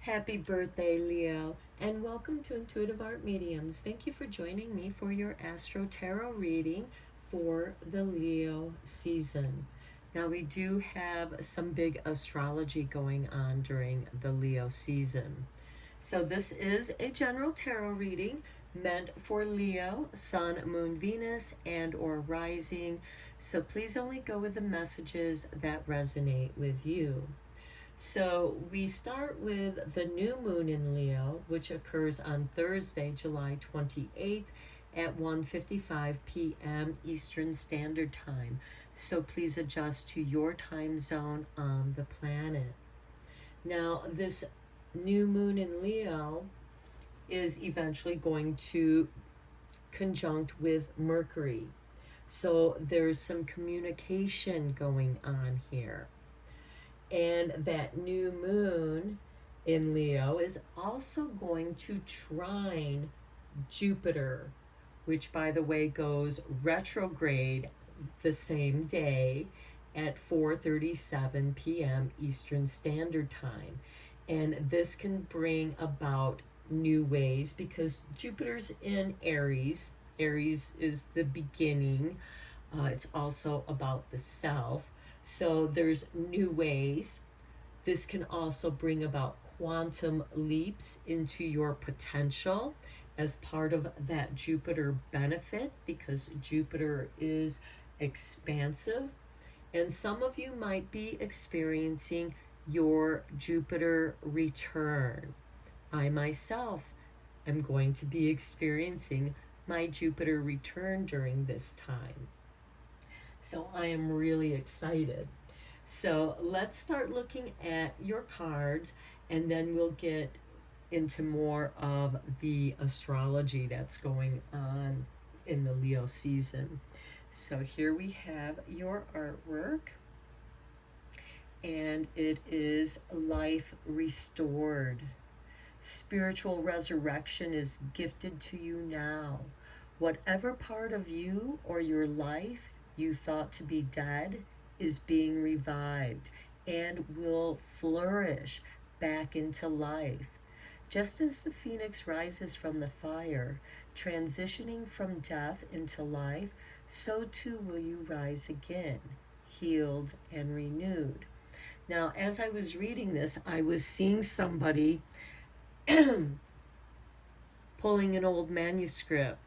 Happy birthday, Leo, and welcome to Intuitive Art Mediums. Thank you for joining me for your Astro-Tarot reading for the Leo season. Now, we do have some big astrology going on during the Leo season. So this is a general tarot reading meant for Leo, Sun, Moon, Venus, and or rising. So please only go with the messages that resonate with you. So we start with the new moon in Leo, which occurs on Thursday, July 28th at 1:55 p.m. Eastern Standard Time. So please adjust to your time zone on the planet. Now, this new moon in Leo is eventually going to conjunct with Mercury. So there's some communication going on here. And that new moon in Leo is also going to trine Jupiter, which, by the way, goes retrograde the same day at 4:37 p.m. Eastern Standard Time. And this can bring about new ways because Jupiter's in Aries. Aries is the beginning. It's also about the self. So there's new ways. This can also bring about quantum leaps into your potential as part of that Jupiter benefit, because Jupiter is expansive. And some of you might be experiencing your Jupiter return. I myself am going to be experiencing my Jupiter return during this time. So I am really excited. So let's start looking at your cards, and then we'll get into more of the astrology that's going on in the Leo season. So here we have your artwork, and it is life restored. Spiritual resurrection is gifted to you now. Whatever part of you or your life you thought to be dead is being revived and will flourish back into life. Just as the phoenix rises from the fire, transitioning from death into life, so too will you rise again, healed and renewed. Now, as I was reading this, I was seeing somebody pulling an old manuscript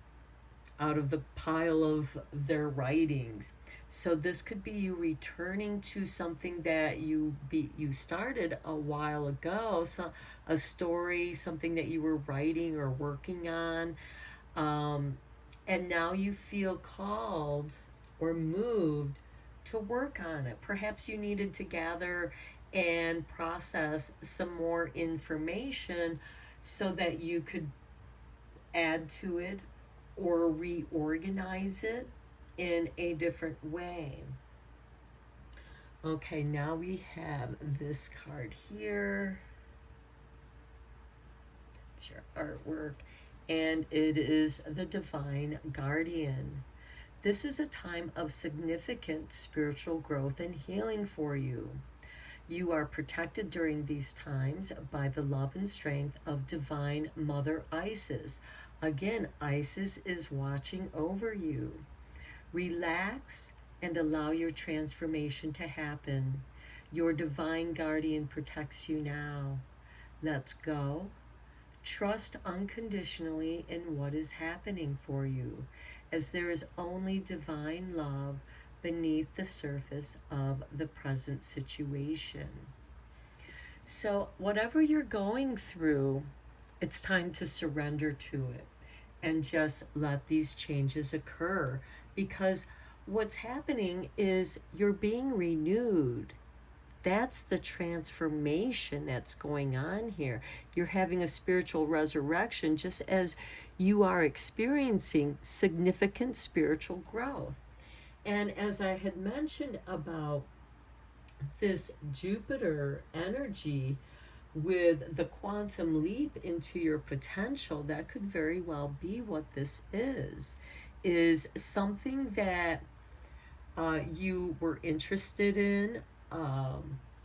out of the pile of their writings. So this could be you returning to something that you started a while ago, so a story, something that you were writing or working on, and now you feel called or moved to work on it. Perhaps you needed to gather and process some more information so that you could add to it or reorganize it in a different way. Okay, now we have this card here. It's your artwork, and it is the Divine Guardian. This is a time of significant spiritual growth and healing for you. You are protected during these times by the love and strength of Divine Mother Isis. Again, Isis is watching over you. Relax and allow your transformation to happen. Your divine guardian protects you now. Let's go. Trust unconditionally in what is happening for you, as there is only divine love beneath the surface of the present situation. So whatever you're going through, it's time to surrender to it and just let these changes occur, because what's happening is you're being renewed. That's the transformation that's going on here. You're having a spiritual resurrection just as you are experiencing significant spiritual growth. And as I had mentioned about this Jupiter energy with the quantum leap into your potential, that could very well be what this is something that you were interested in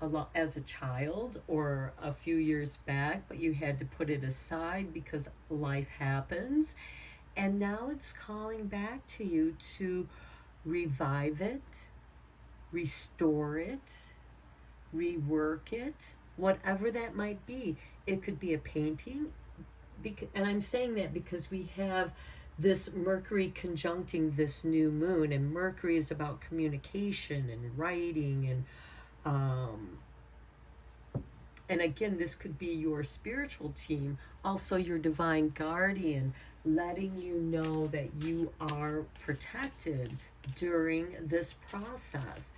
a lot as a child or a few years back, but you had to put it aside because life happens. And now it's calling back to you to revive it, restore it, rework it, whatever that might be. It could be a painting, and I'm saying that because we have this Mercury conjuncting this new moon, and Mercury is about communication and writing, and again, this could be your spiritual team, also your divine guardian, letting you know that you are protected during this process.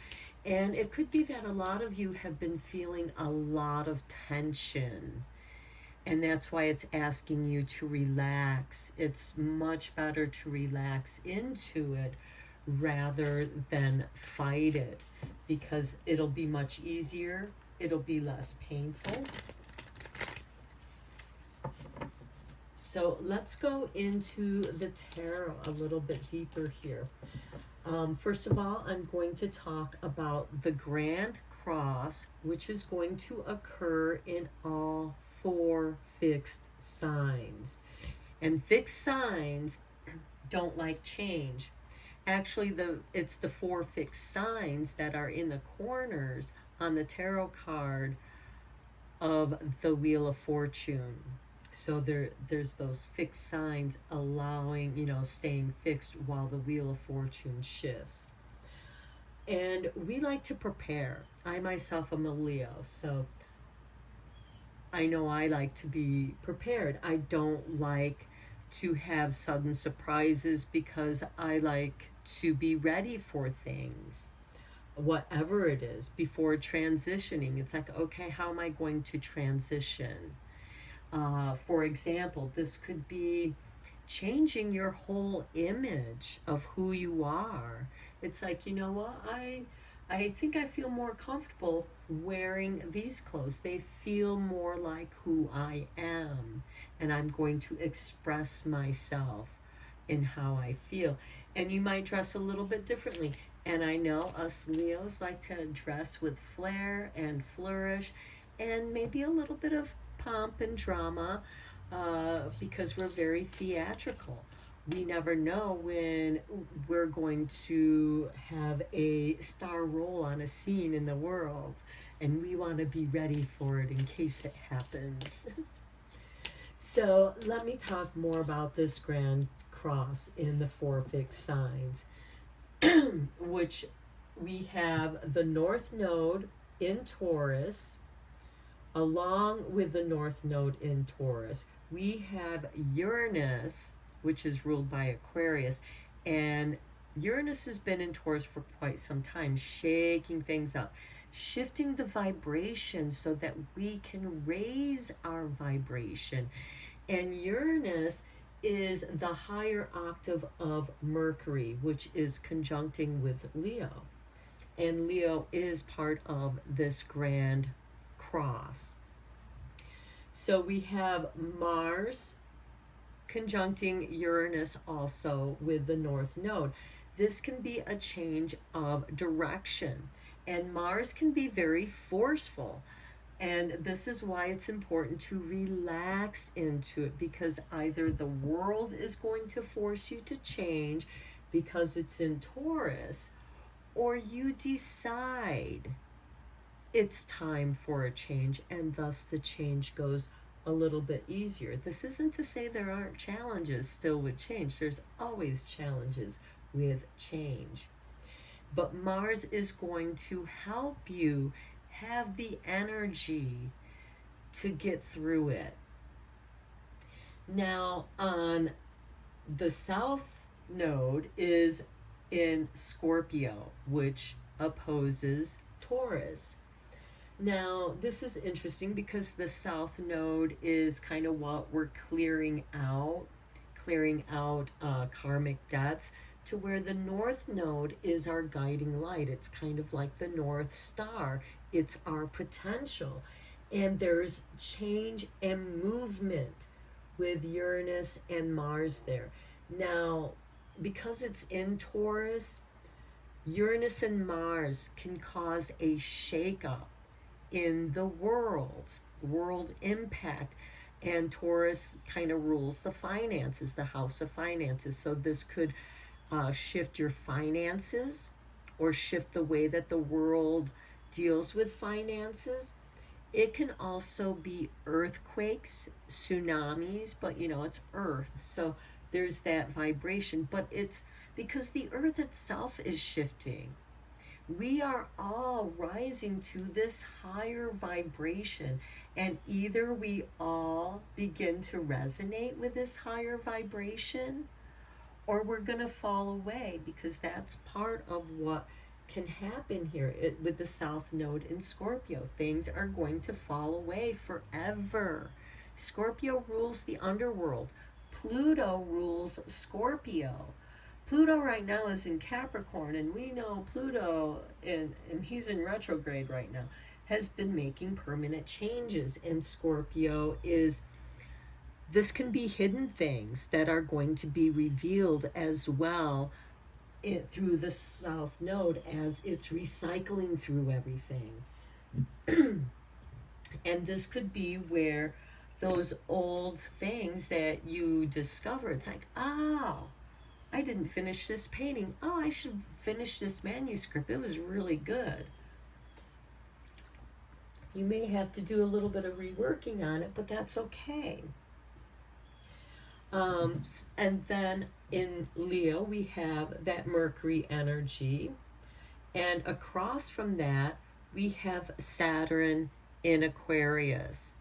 And it could be that a lot of you have been feeling a lot of tension, and that's why it's asking you to relax. It's much better to relax into it rather than fight it, because it'll be much easier, it'll be less painful. So let's go into the tarot a little bit deeper here. First of all, I'm going to talk about the Grand Cross, which is going to occur in all 4 fixed signs. And fixed signs don't like change. Actually, it's the 4 fixed signs that are in the corners on the tarot card of the Wheel of Fortune. So there's those fixed signs allowing, staying fixed while the Wheel of Fortune shifts. And we like to prepare. I myself am a Leo, so I know I like to be prepared. I don't like to have sudden surprises because I like to be ready for things, whatever it is, before transitioning. It's like, okay, how am I going to transition? For example, this could be changing your whole image of who you are. It's like, you know what, I think I feel more comfortable wearing these clothes. They feel more like who I am, and I'm going to express myself in how I feel. And you might dress a little bit differently. And I know us Leos like to dress with flair and flourish and maybe a little bit of pomp and drama, because we're very theatrical. We never know when we're going to have a star role on a scene in the world, and we want to be ready for it in case it happens. So let me talk more about this Grand Cross in the 4 fixed signs, which we have the North Node in Taurus. Along with the North Node in Taurus, we have Uranus, which is ruled by Aquarius. And Uranus has been in Taurus for quite some time, shaking things up, shifting the vibration so that we can raise our vibration. And Uranus is the higher octave of Mercury, which is conjuncting with Leo. And Leo is part of this Grand Cross. So we have Mars conjuncting Uranus also with the North Node. This can be a change of direction, and Mars can be very forceful. And this is why it's important to relax into it, because either the world is going to force you to change because it's in Taurus, or you decide it's time for a change, and thus the change goes a little bit easier. This isn't to say there aren't challenges still with change. There's always challenges with change. But Mars is going to help you have the energy to get through it. Now, on the South Node is in Scorpio, which opposes Taurus. Now, this is interesting because the South Node is kind of what we're clearing out karmic debts, to where the North Node is our guiding light. It's kind of like the North Star. It's our potential. And there's change and movement with Uranus and Mars there. Now, because it's in Taurus, Uranus and Mars can cause a shakeup in the world impact. And Taurus kind of rules the finances, the house of finances. So this could shift your finances or shift the way that the world deals with finances. It can also be earthquakes, tsunamis, but it's earth. So there's that vibration, but it's because the earth itself is shifting. We are all rising to this higher vibration, and either we all begin to resonate with this higher vibration, or we're going to fall away, because that's part of what can happen here with the South Node in Scorpio. Things are going to fall away forever. Scorpio rules the underworld. Pluto rules Scorpio. Pluto right now is in Capricorn, and we know Pluto, and he's in retrograde right now, has been making permanent changes. And Scorpio is, this can be hidden things that are going to be revealed as well through the South Node as it's recycling through everything. And this could be where those old things that you discover, it's like, oh, I didn't finish this painting. Oh, I should finish this manuscript. It was really good. You may have to do a little bit of reworking on it, but that's okay. And then in Leo, we have that Mercury energy. And across from that, we have Saturn in Aquarius.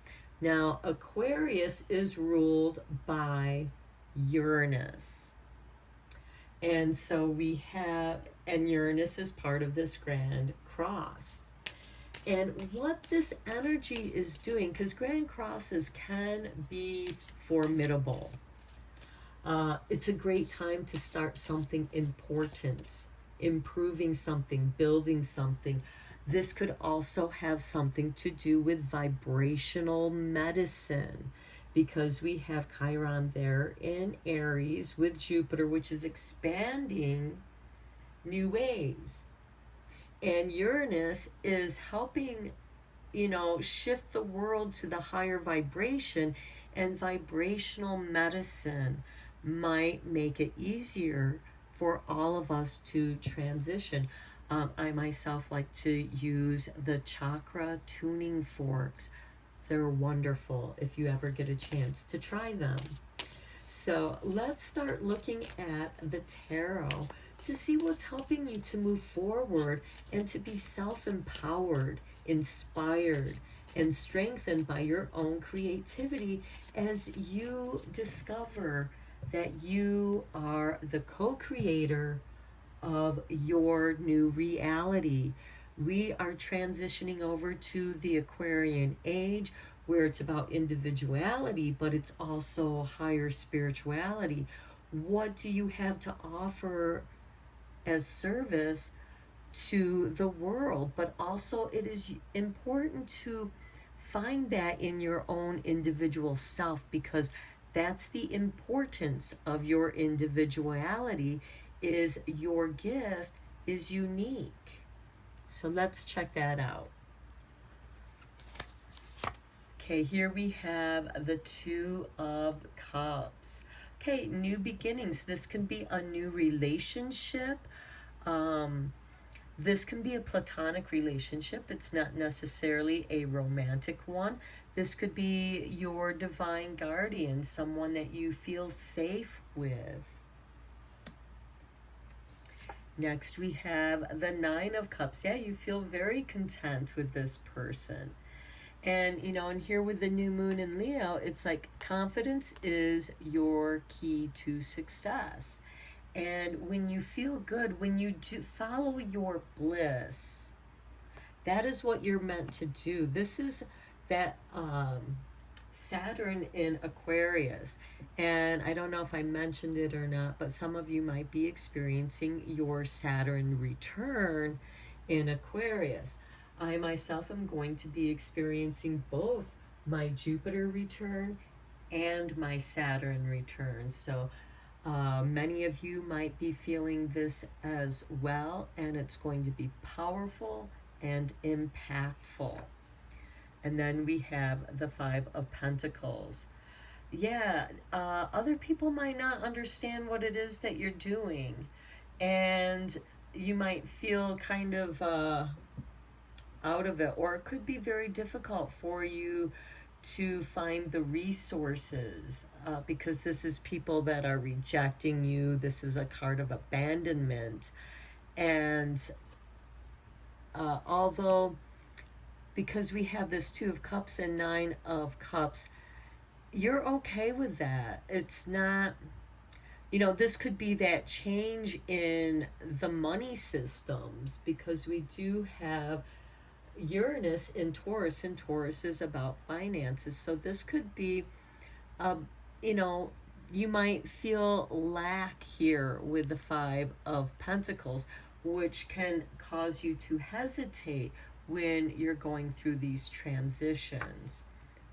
Now, Aquarius is ruled by Uranus. And so we have, and Uranus is part of this Grand Cross. And what this energy is doing, because Grand Crosses can be formidable. It's a great time to start something important, improving something, building something. This could also have something to do with vibrational medicine, because we have Chiron there in Aries with Jupiter, which is expanding new ways. And Uranus is helping, shift the world to the higher vibration, and vibrational medicine might make it easier for all of us to transition. I myself like to use the chakra tuning forks. They're wonderful if you ever get a chance to try them. So let's start looking at the tarot to see what's helping you to move forward and to be self-empowered, inspired, and strengthened by your own creativity as you discover that you are the co-creator of your new reality. We are transitioning over to the Aquarian age, where it's about individuality, but it's also higher spirituality. What do you have to offer as service to the world? But also it is important to find that in your own individual self, because that's the importance of your individuality, is your gift is unique. So let's check that out. Okay, here we have the Two of Cups. Okay, new beginnings. This can be a new relationship. This can be a platonic relationship. It's not necessarily a romantic one. This could be your divine guardian, someone that you feel safe with. Next, we have the Nine of Cups. Yeah, you feel very content with this person. And, and here with the new moon in Leo, it's like confidence is your key to success. And when you feel good, when you do follow your bliss, that is what you're meant to do. This is that Saturn in Aquarius. And I don't know if I mentioned it or not, but some of you might be experiencing your Saturn return in Aquarius. I myself am going to be experiencing both my Jupiter return and my Saturn return. So many of you might be feeling this as well, and it's going to be powerful and impactful. And then we have the Five of Pentacles. Yeah, other people might not understand what it is that you're doing. And you might feel kind of out of it, or it could be very difficult for you to find the resources because this is people that are rejecting you. This is a card of abandonment. And although, because we have this Two of Cups and Nine of Cups, you're okay with that. It's not, this could be that change in the money systems, because we do have Uranus in Taurus, and Taurus is about finances. So this could be, you know, you might feel lack here with the Five of Pentacles, which can cause you to hesitate when you're going through these transitions.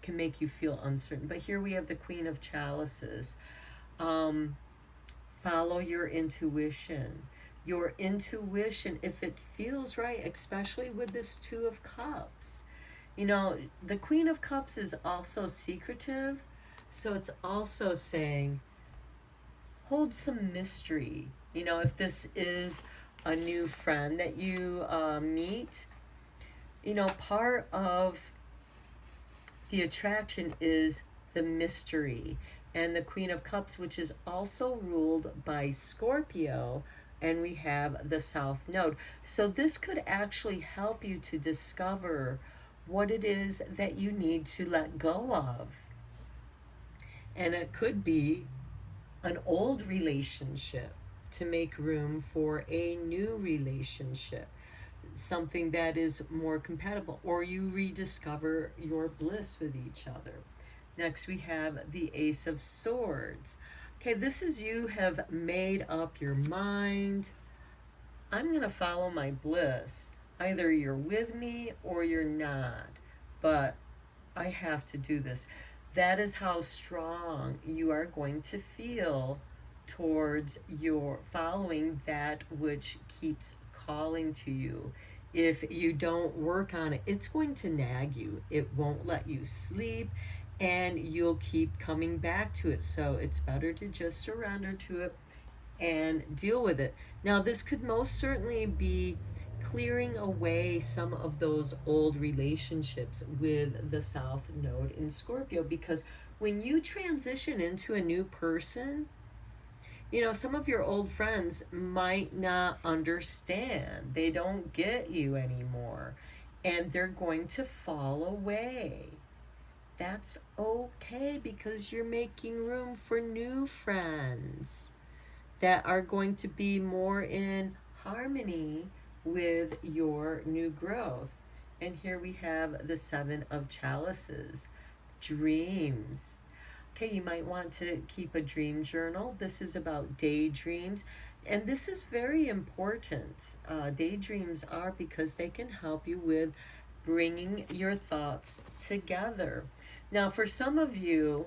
Can make you feel uncertain. But here we have the Queen of Chalices. Follow your intuition. Your intuition, if it feels right, especially with this Two of Cups. The Queen of Cups is also secretive, so it's also saying, hold some mystery. If this is a new friend that you meet, part of the attraction is the mystery. And the Queen of Cups, which is also ruled by Scorpio, and we have the South Node. So this could actually help you to discover what it is that you need to let go of. And it could be an old relationship to make room for a new relationship, something that is more compatible, or you rediscover your bliss with each other. Next, we have the Ace of Swords. Okay, this is you have made up your mind. I'm going to follow my bliss. Either you're with me or you're not, but I have to do this. That is how strong you are going to feel towards your following that which keeps calling to you. If you don't work on it, it's going to nag you. It won't let you sleep, and you'll keep coming back to it. So it's better to just surrender to it and deal with it. Now, this could most certainly be clearing away some of those old relationships with the South Node in Scorpio, because when you transition into a new person, some of your old friends might not understand. They don't get you anymore, and they're going to fall away. That's okay, because you're making room for new friends that are going to be more in harmony with your new growth. And here we have the Seven of Chalices, dreams. Okay, you might want to keep a dream journal. This is about daydreams, and this is very important. Daydreams are, because they can help you with bringing your thoughts together. Now, for some of you,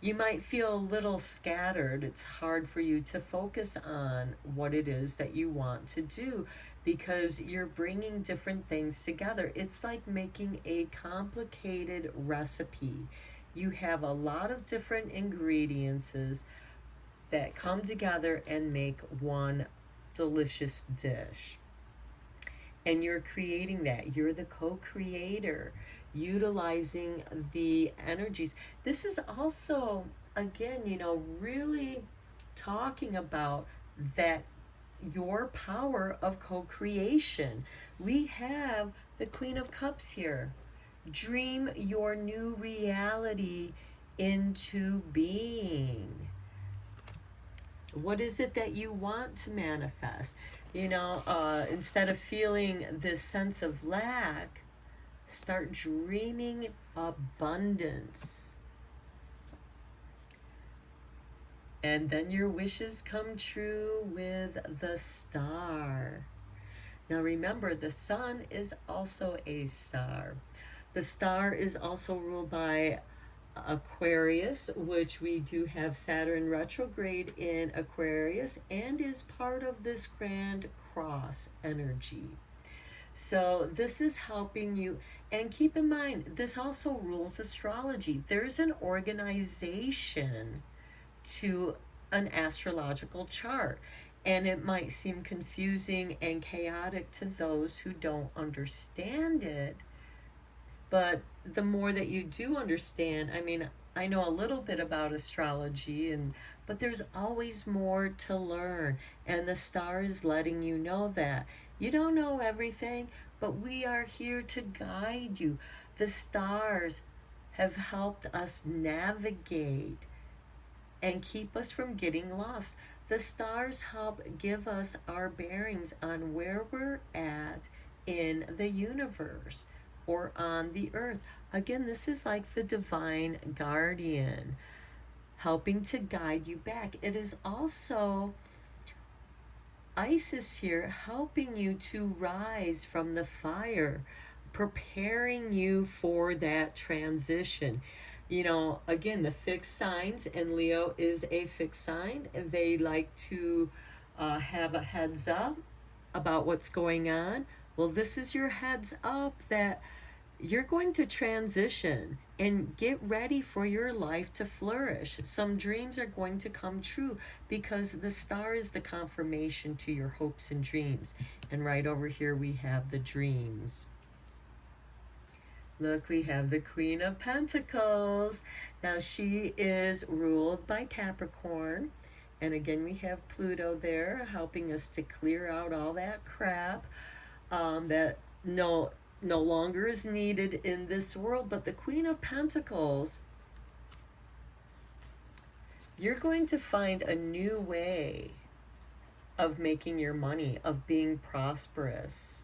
you might feel a little scattered. It's hard for you to focus on what it is that you want to do, because you're bringing different things together. It's like making a complicated recipe. You have a lot of different ingredients that come together and make one delicious dish. And you're creating that. You're the co-creator, utilizing the energies. This is also, again, really talking about that, your power of co-creation. We have the Queen of Cups here. Dream your new reality into being. What is it that you want to manifest? Instead of feeling this sense of lack, start dreaming abundance. And then your wishes come true with the Star. Now remember, the Sun is also a star. The Star is also ruled by Aquarius, which we do have Saturn retrograde in Aquarius, and is part of this Grand Cross energy. So this is helping you. And keep in mind, this also rules astrology. There's an organization to an astrological chart. And it might seem confusing and chaotic to those who don't understand it. But the more that you do understand, I mean, I know a little bit about astrology, but there's always more to learn, and the star is letting you know that you don't know everything, but we are here to guide you. The stars have helped us navigate and keep us from getting lost. The stars help give us our bearings on where we're at in the universe or on the earth. Again, this is like the divine guardian helping to guide you back. It is also Isis here helping you to rise from the fire, preparing you for that transition. You know, again, the fixed signs, and Leo is a fixed sign. They like to have a heads up about what's going on. Well, this is your heads up that you're going to transition and get ready for your life to flourish. Some dreams are going to come true because the star is the confirmation to your hopes and dreams. And right over here we have the dreams. Look, we have the Queen of Pentacles. Now she is ruled by Capricorn. And again, we have Pluto there helping us to clear out all that crap that no longer is needed in this world. But the Queen of Pentacles, you're going to find a new way of making your money, of being prosperous.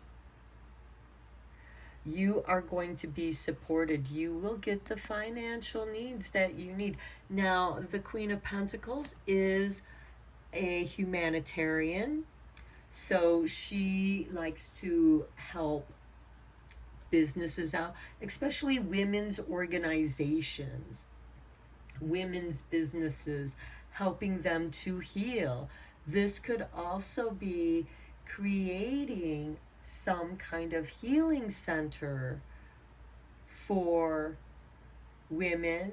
You are going to be supported. You will get the financial needs that you need. Now, the Queen of Pentacles is a humanitarian, so she likes to help businesses out, especially women's organizations, women's businesses, helping them to heal. This could also be creating some kind of healing center for women,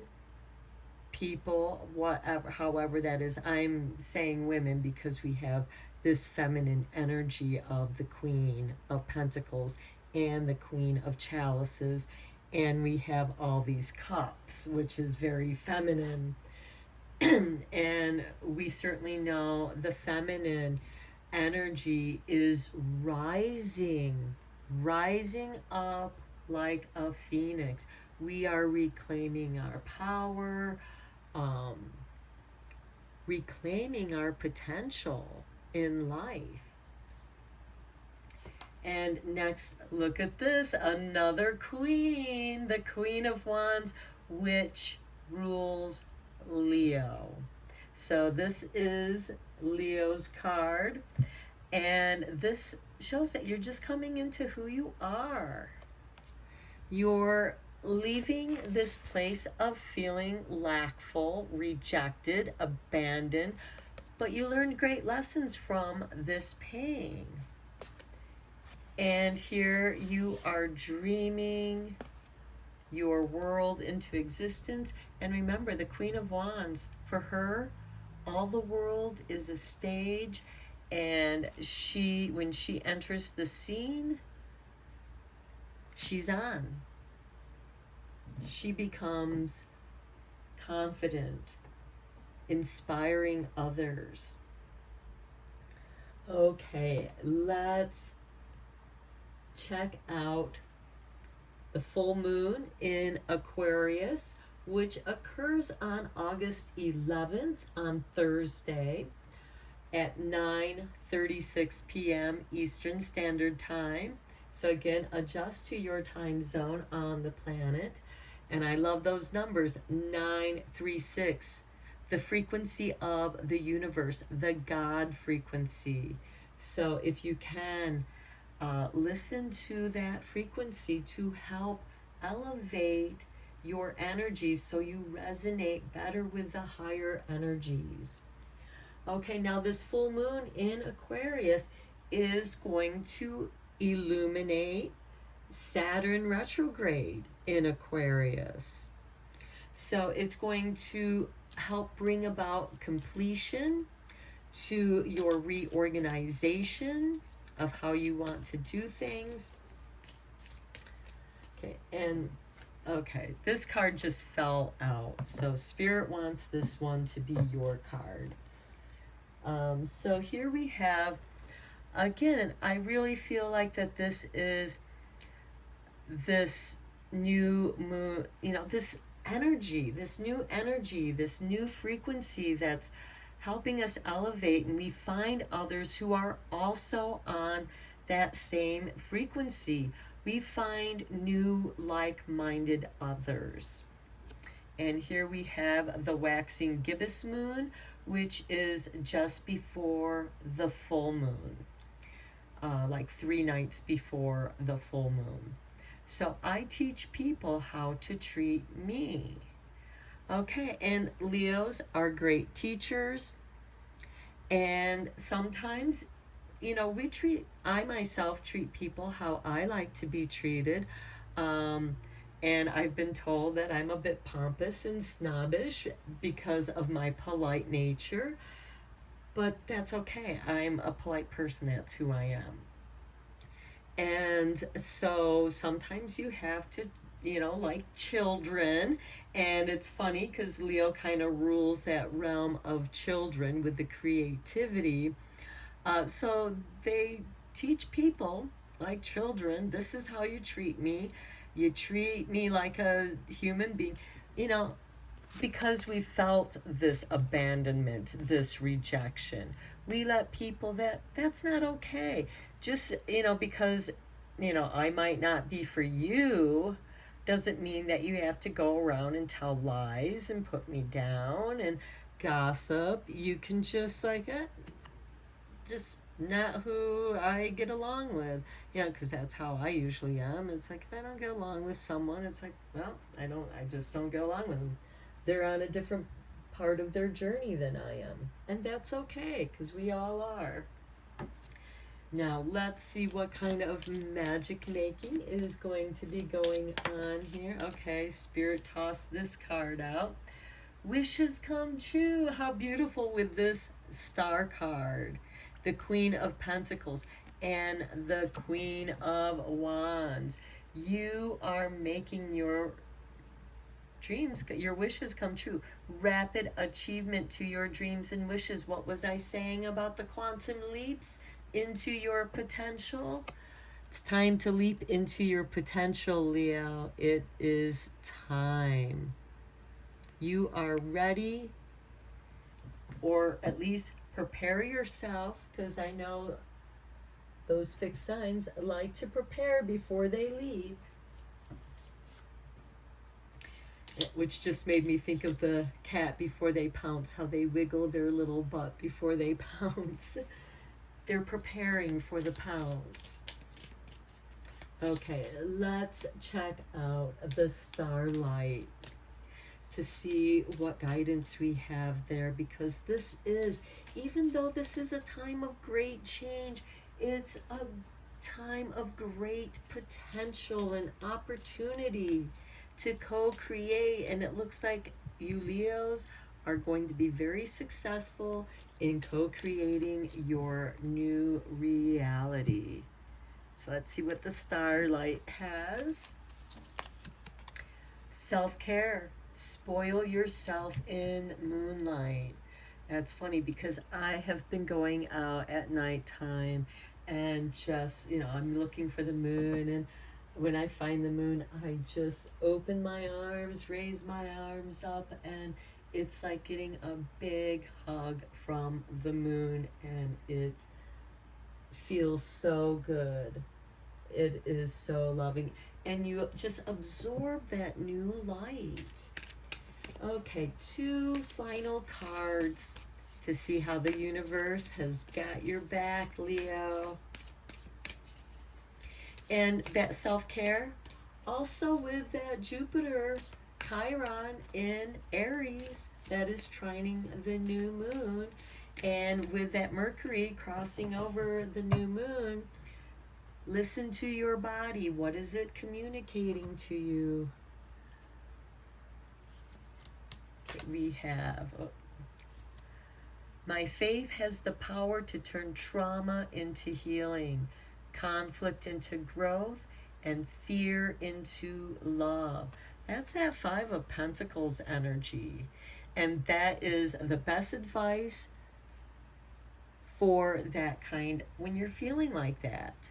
people, whatever, however that is. I'm saying women because we have this feminine energy of the Queen of Pentacles and the Queen of Chalices, and we have all these cups, which is very feminine. And we certainly know the feminine energy is rising up like a phoenix. We are reclaiming our power, reclaiming our potential in life. And next, look at this, another queen, the Queen of Wands, which rules Leo. So this is Leo's card, and this shows that you're just coming into who you are. You're leaving this place of feeling lackful, rejected, abandoned, but you learned great lessons from this pain. And here you are dreaming your world into existence. And remember, the Queen of Wands, for her, all the world is a stage, and when she enters the scene, she's on. She becomes confident, inspiring others. Okay, let's check out the full moon in Aquarius, which occurs on August 11th on Thursday at 9:36 p.m. Eastern Standard Time. So again, adjust to your time zone on the planet. And I love those numbers, 936, the frequency of the universe, the God frequency. So if you can, listen to that frequency to help elevate your energies so you resonate better with the higher energies. Okay, now this full moon in Aquarius is going to illuminate Saturn retrograde in Aquarius. So it's going to help bring about completion to your reorganization of how you want to do things. Okay, and okay, this card just fell out. So Spirit wants this one to be your card. So here we have, again, I really feel like that this is this new moon, this energy, this new energy, this new frequency that's helping us elevate, and we find others who are also on that same frequency. We find new like-minded others. And here we have the waxing gibbous moon, which is just before the full moon, like 3 nights before the full moon. So I teach people how to treat me. Okay, and Leos are great teachers. And sometimes, I myself treat people how I like to be treated. And I've been told that I'm a bit pompous and snobbish because of my polite nature. But that's okay. I'm a polite person. That's who I am. And so sometimes you have to, like children. And it's funny because Leo kind of rules that realm of children with the creativity. So they teach people like children, this is how you treat me. You treat me like a human being, because we felt this abandonment, this rejection. We let people that's not okay. Just, because, I might not be for you, doesn't mean that you have to go around and tell lies and put me down and gossip. You can just just not who I get along with, because that's how I usually am. It's like, if I don't get along with someone, it's like, well, I just don't get along with them. They're on a different part of their journey than I am. And that's okay, because we all are. Now, let's see what kind of magic making is going to be going on here. Okay, Spirit tossed this card out. Wishes come true. How beautiful with this star card. The Queen of Pentacles and the Queen of Wands. You are making your dreams, your wishes come true. Rapid achievement to your dreams and wishes. What was I saying about the quantum leaps into your potential? It's time to leap into your potential, Leo. It is time. You are ready, or at least prepare yourself, because I know those fixed signs like to prepare before they leave. Which just made me think of the cat before they pounce, how they wiggle their little butt before they pounce. They're preparing for the pounce. Okay, let's check out the starlight to see what guidance we have there, because this is, even though this is a time of great change, it's a time of great potential and opportunity to co-create. And it looks like you Leos are going to be very successful in co-creating your new reality. So let's see what the starlight has. Self-care. Spoil yourself in moonlight. That's funny, because I have been going out at nighttime and just, I'm looking for the moon, and when I find the moon, I just open my arms, raise my arms up, and it's like getting a big hug from the moon, and it feels so good. It is so loving, and you just absorb that new light. Okay, 2 final cards to see how the universe has got your back, Leo. And that self-care, also with that Jupiter Chiron in Aries that is trining the new moon, and with that Mercury crossing over the new moon, Listen to your body. What is it communicating to you? Okay, we have, my faith has the power to turn trauma into healing, conflict into growth, and fear into love. That's that Five of Pentacles energy. And that is the best advice for that kind when you're feeling like that.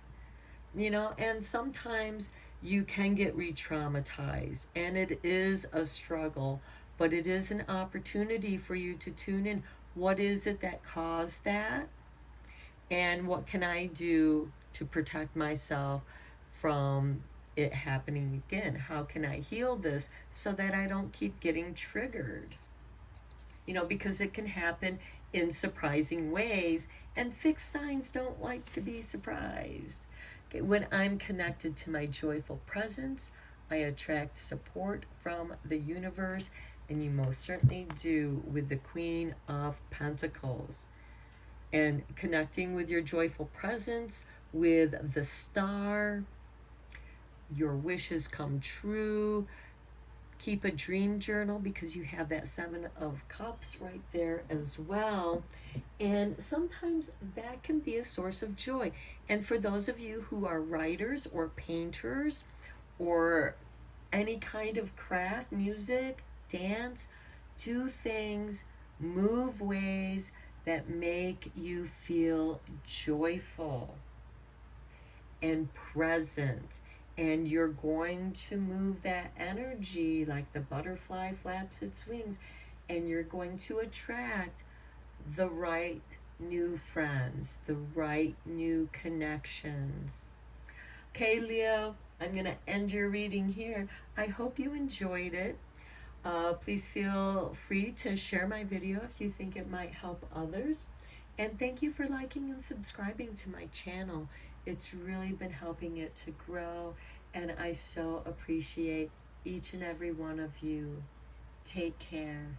You know, and sometimes you can get re-traumatized, and it is a struggle, but it is an opportunity for you to tune in. What is it that caused that? And what can I do to protect myself from it happening again? How can I heal this so that I don't keep getting triggered? You know, because it can happen in surprising ways, and fixed signs don't like to be surprised. Okay, when I'm connected to my joyful presence, I attract support from the universe, and you most certainly do with the Queen of Pentacles. And connecting with your joyful presence, with the star, your wishes come true. Keep a dream journal because you have that Seven of Cups right there as well. And sometimes that can be a source of joy. And for those of you who are writers or painters or any kind of craft, music, dance, do things, move ways that make you feel joyful and present. And you're going to move that energy like the butterfly flaps its wings, and you're going to attract the right new friends, the right new connections. Okay, Leo, I'm going to end your reading here. I hope you enjoyed it. Please feel free to share my video if you think it might help others. And thank you for liking and subscribing to my channel. It's really been helping it to grow, and I so appreciate each and every one of you. Take care.